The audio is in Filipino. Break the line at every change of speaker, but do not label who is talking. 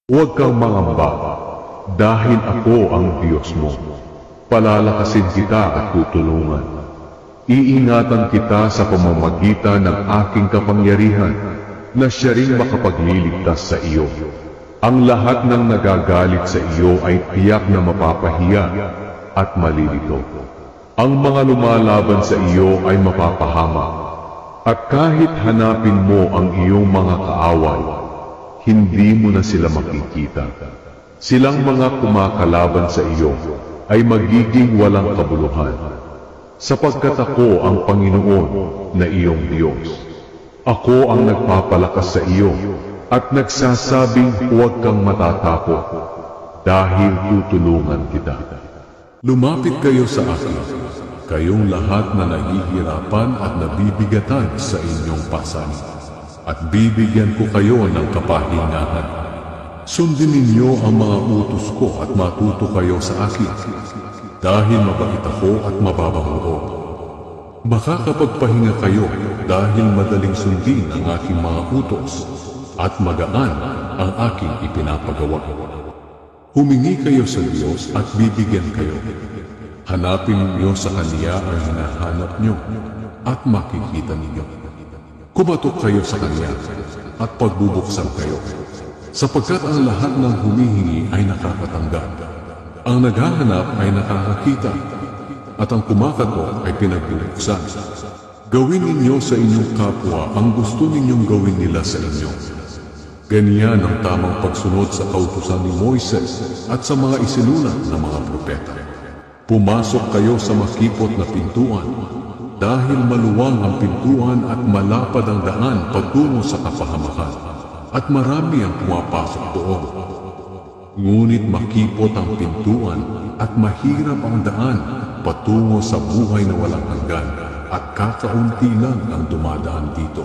Huwag kang mangamba, dahil ako ang Diyos mo. Palalakasin kita at tutulungan. Iingatan kita sa pamamagitan ng aking kapangyarihan, na siya rin makapagliligtas sa iyo. Ang lahat ng nagagalit sa iyo ay tiyak na mapapahiya at malilito. Ang mga lumalaban sa iyo ay mapapahamak. At kahit hanapin mo ang iyong mga kaaway, hindi mo na sila makikita. Silang mga kumakalaban sa iyo ay magiging walang kabuluhan. Sapagkat ako ang Panginoon na iyong Diyos. Ako ang nagpapalakas sa iyo at nagsasabing huwag kang matatakot dahil tutulungan kita. Lumapit kayo sa akin, kayong lahat na nahihirapan at nabibigatan sa inyong pasanin, at bibigyan ko kayo ng kapahingahan. Sundin ninyo ang mga utos ko at matuto kayo sa akin, dahil mabait ako at mababang loob. Makakapagpahinga kayo dahil madaling sundin ang aking mga utos at magaan ang aking ipinapagawa. Humingi kayo sa Diyos at bibigyan kayo. Hanapin ninyo sa Kanya ang hinahanap nyo at makikita ninyo. Kumatok kayo sa Kanya at pagbubuksan kayo, sapagkat ang lahat ng humihingi ay nakakatanggap. Ang naghahanap ay nakakakita, at ang kumakatok ay pinagbubuksan. Gawin ninyo sa inyong kapwa ang gusto ninyong gawin nila sa inyo. Ganyan ang tamang pagsunod sa kautusan ni Moises at sa mga isinulat ng mga propeta. Pumasok kayo sa makipot na pintuan, dahil maluwang ang pintuan at malapad ang daan patungo sa kapahamakan, at marami ang pumapasok doon. Ngunit makipot ang pintuan at mahirap ang daan patungo sa buhay na walang hanggan, at kakaunti lang ang dumadaan dito.